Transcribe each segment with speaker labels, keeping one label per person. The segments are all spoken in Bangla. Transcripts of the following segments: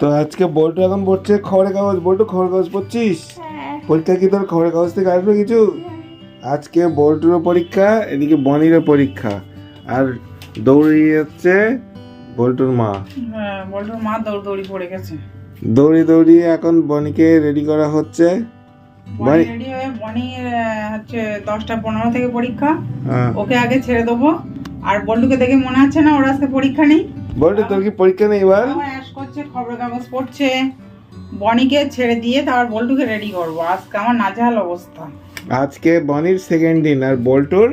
Speaker 1: তো আজকে বল্টু এখন পড়ছে খবরের কাগজ। বল্টু খবরের কাগজ পড়ছিস? পরীক্ষা কি তোর খবরের কাগজ থেকে আসবে কিছু? আজকে বল্টুরও পরীক্ষা, এদিকে বনিরও পরীক্ষা, আর দৌড়িয়ে যাচ্ছে বল্টুর মা।
Speaker 2: হ্যাঁ, বল্টুর মা দৌড়ি পড়ে গেছে।
Speaker 1: দৌড়িয়ে এখন বনিকে রেডি করা হচ্ছে।
Speaker 2: বনি রেডি হয়ে বনির হচ্ছে 10:15 থেকে পরীক্ষা।
Speaker 1: হ্যাঁ।
Speaker 2: ওকে আগে ছেড়ে দেবো। আর বল্টুকে দেখে মনে হচ্ছে না ওর আজকে পরীক্ষা নেই।
Speaker 1: বল্টু তোর কি পরীক্ষা নেই এবার?
Speaker 2: আমার অ্যাশ করছে, খবরের কাগজ পড়ছে। বনিকে ছেড়ে দিয়ে তারপর বল্টুকে রেডি করবো। আজকে আমার নাজেহাল অবস্থা।
Speaker 1: আজকে বনির সেকেন্ড দিন আর বল্টুর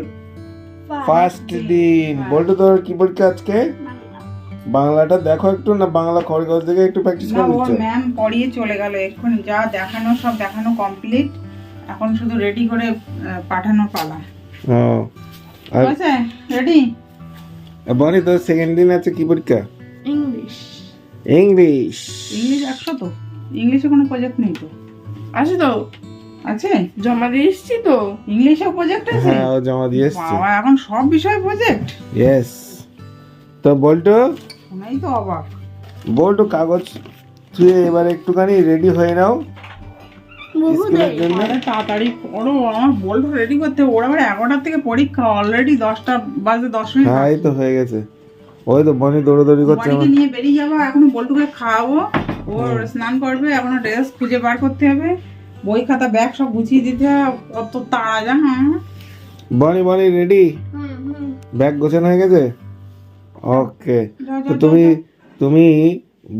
Speaker 1: ফার্স্ট দিন। বল্টু তোর কি পরীক্ষা আজকে? বাংলাটা দেখো একটু, না বাংলা খবরের কাগজ থেকে একটু প্র্যাকটিস
Speaker 2: না,
Speaker 1: করে
Speaker 2: ওর
Speaker 1: দিচ্ছ?
Speaker 2: ম্যাম পড়িয়ে চলে গেল এক্ষুনি। যা দেখানো সব দেখানো কমপ্লিট। এখন শুধু রেডি করে পাঠানো পালা।
Speaker 1: ও, আর
Speaker 2: আছে রেডি?
Speaker 1: বনি তোর সেকেন্ড দিন আছে কি পরীক্ষা?
Speaker 3: English
Speaker 1: English.
Speaker 2: ইংলিশ 100 তো? ইংলিশে কোনো প্রজেক্ট নেই তো?
Speaker 3: আছে তো,
Speaker 2: আছে?
Speaker 3: জমা দিয়ে এসছি তো।
Speaker 2: ইংলিশেও প্রজেক্ট আছে?
Speaker 1: হ্যাঁ, ও জমা দিয়ে এসছে।
Speaker 2: বাবা, এখন সব বিষয়ে প্রজেক্ট?
Speaker 1: ইয়েস। তো বল্টু,
Speaker 2: শুনেই তো অবাক।
Speaker 1: বল্টু কাগজ ছুঁয়ে এবার একটুখানি রেডি হয়ে নাও স্কুলের জন্য।
Speaker 2: আরে তাড়াতাড়ি করো, আমার বল্টু রেডি করতে হবে। ওর আবার 11টার থেকে পরীক্ষা, অলরেডি 10টা বাজে 10 মিনিট।
Speaker 1: হ্যাঁ, এই তো হয়ে গেছে। ওই তো বনি দৌড়াদৌড়ি করছে।
Speaker 2: বনিকে নিয়ে বেরিয়ে যাবো। এখনো বল্টুকে খাওয়াবো, ওর স্নান করবে, এখনো ড্রেস খুঁজে বার করতে হবে, বই খাতা ব্যাগ সব গুছিয়ে দিতে হবে। কত তাড়া জানো।
Speaker 1: বনি রেডি? ব্যাগ গোছানো হয়ে গেছে? ওকে। তো তুমি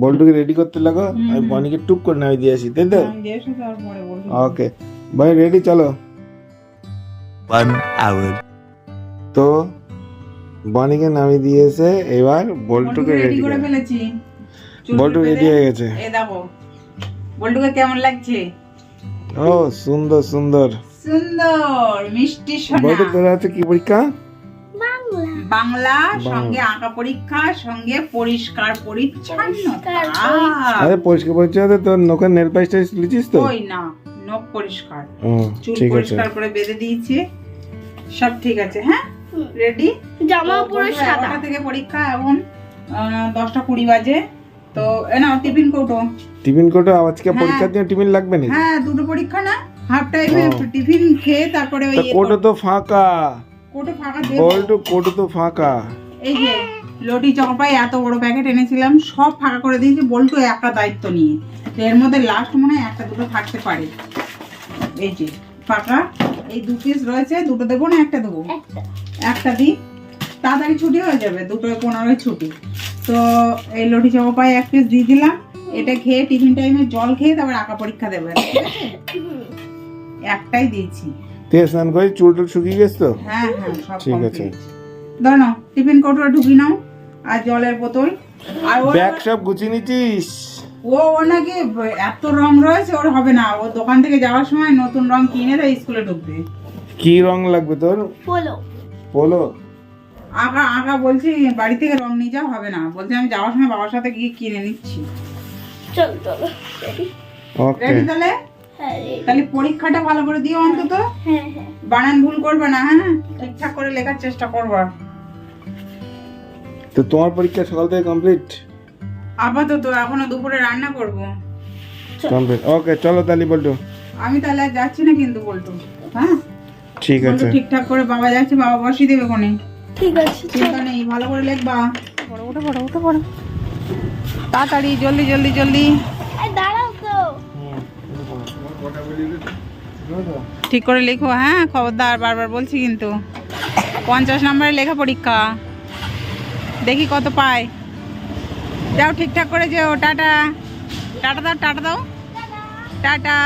Speaker 1: বল্টুকে রেডি করতে লাগো, আমি বনিকে টুক করে নামিয়ে দিয়ে আসি, তাই তো?
Speaker 2: আমি দিয়ে এসে তারপরে বলবো।
Speaker 1: ওকে বনি রেডি, চলো।
Speaker 4: 1 hour.
Speaker 1: তো বনিকে নামিয়ে দিয়েছে, এবার বল্টুকে
Speaker 2: রেডি
Speaker 1: রেডি
Speaker 2: করে
Speaker 1: করে।
Speaker 2: ফেলেছি।
Speaker 1: বল্টু রেডি হয়ে গেছে।
Speaker 2: এই দেখো বল্টুকে কেমন লাগছে।
Speaker 1: ও সুন্দর সুন্দর
Speaker 2: সুন্দর মিষ্টি সোনা।
Speaker 1: বল্টু তোর আছে কি পরীক্ষা?
Speaker 2: বাংলা, সঙ্গে আঁকা পরীক্ষা, সঙ্গে পরিষ্কার পরিচ্ছন্নতা।
Speaker 1: আরে পরিষ্কার পরিচ্ছন্ন, তোর নখের নেল পালিশটা লিচিস তো?
Speaker 2: ওই না, নখ পরিষ্কার,
Speaker 1: ও,
Speaker 2: চুল
Speaker 1: ঠিক আছে।
Speaker 2: পরিষ্কার করে বেঁধে দিয়েছি, সব ঠিক আছে। হ্যাঁ রেডি।
Speaker 3: জামা পুরো সাদা।
Speaker 2: থেকে পরীক্ষা, এখন 10:20 বাজে। তো না, টিফিন কৌটো।
Speaker 1: টিফিন কোটো আজকে
Speaker 2: হ্যাঁ।
Speaker 1: পরীক্ষার দিন টিফিন লাগবে না?
Speaker 2: হ্যাঁ, দুটো পরীক্ষা না, হাফ টাইমে টিফিন খেয়ে তারপরে ওই
Speaker 1: কোটো তো ফাঁকা।
Speaker 2: কোটো ফাঁকা দেবো।
Speaker 1: বল্টু কোটো তো ফাঁকা।
Speaker 2: এই যে লটি চকপাই এত বড় প্যাকেট এনেছিলাম, সব ফাঁকা করে দিয়েছি বল্টু একা দায়িত্ব নিয়ে। তো এর মধ্যে লাস্ট মনে হয় একটা দুটো থাকতে পারে। এই যে ফাঁকা, এই 2 পিস রয়েছে, দুটো দেবো না একটা দেবো? একটা দিই, তাড়াতাড়ি ছুটি হয়ে যাবে, 2:15 ছুটি। তো এই লটি চকপাই 1 পিস দিয়ে দিলাম। এটা খেয়ে টিফিন টাইমে জল খেয়ে তারপর আঁকা পরীক্ষা দেবে। একটাই দিয়েছি।
Speaker 1: তুই স্নান করে চুল টুল শুকিয়ে গেছ তো?
Speaker 2: হ্যাঁ সব
Speaker 1: ঠিক আছে।
Speaker 2: complete। ধরো টিফিন কৌটো ঢুকি নাও, আর জলের বোতল। আর ওর
Speaker 1: ব্যাগ সব গুছিয়ে নিচ্ছিস?
Speaker 2: ও নাকি এত রং রয়েছে, ওর হবে না। ও দোকান থেকে যাওয়ার সময় নতুন রং কিনে দেয়, স্কুলে ঢুকবে।
Speaker 1: কি রং লাগবে তোর?
Speaker 3: বলো
Speaker 1: বলো।
Speaker 2: আঁকা বলছি বাড়ি থেকে রং নিয়ে যাও, হবে না। বলছি আমি যাওয়ার সময় বাবার সাথে গিয়ে কিনে নিচ্ছি।
Speaker 3: চল চলো।
Speaker 1: ওকে।
Speaker 2: রেডি তাহলে?
Speaker 3: হ্যাঁ
Speaker 2: তাহলে পরীক্ষাটা ভালো করে দিও অন্তত।
Speaker 3: হ্যাঁ।
Speaker 2: বানান ভুল করবে না, হ্যাঁ, ঠিকঠাক করে লেখার চেষ্টা করবা।
Speaker 1: তো তোমার পরীক্ষা সকাল থেকে কমপ্লিট?
Speaker 2: আপাতত এখনো দুপুরে রান্না করব।
Speaker 1: কমপ্লিট। ওকে চলো তাহলে বল্টু।
Speaker 2: আমি তাহলে আর যাচ্ছি না কিন্তু বলতো। হ্যাঁ
Speaker 1: ঠিক
Speaker 2: বলতো
Speaker 1: আছে।
Speaker 2: ঠিকঠাক করে, বাবা যাচ্ছে, বাবা বসিয়ে দেবে কোনে।
Speaker 3: ঠিক আছে।
Speaker 2: চিন্তা নেই, ভালো করে লিখবা। উঠে পড়ো তাড়াতাড়ি, জলদি জলদি জলদি।
Speaker 3: দাঁড়াও তো।
Speaker 2: ঠিক করে লেখো, হ্যাঁ, খবরদার, বারবার বলছি কিন্তু। 50 নম্বরের লেখা পরীক্ষা, দেখি কত পায়। যাও ঠিকঠাক করে যাও। টাটা। টাটা দাও, টাটা দাও, টাটা।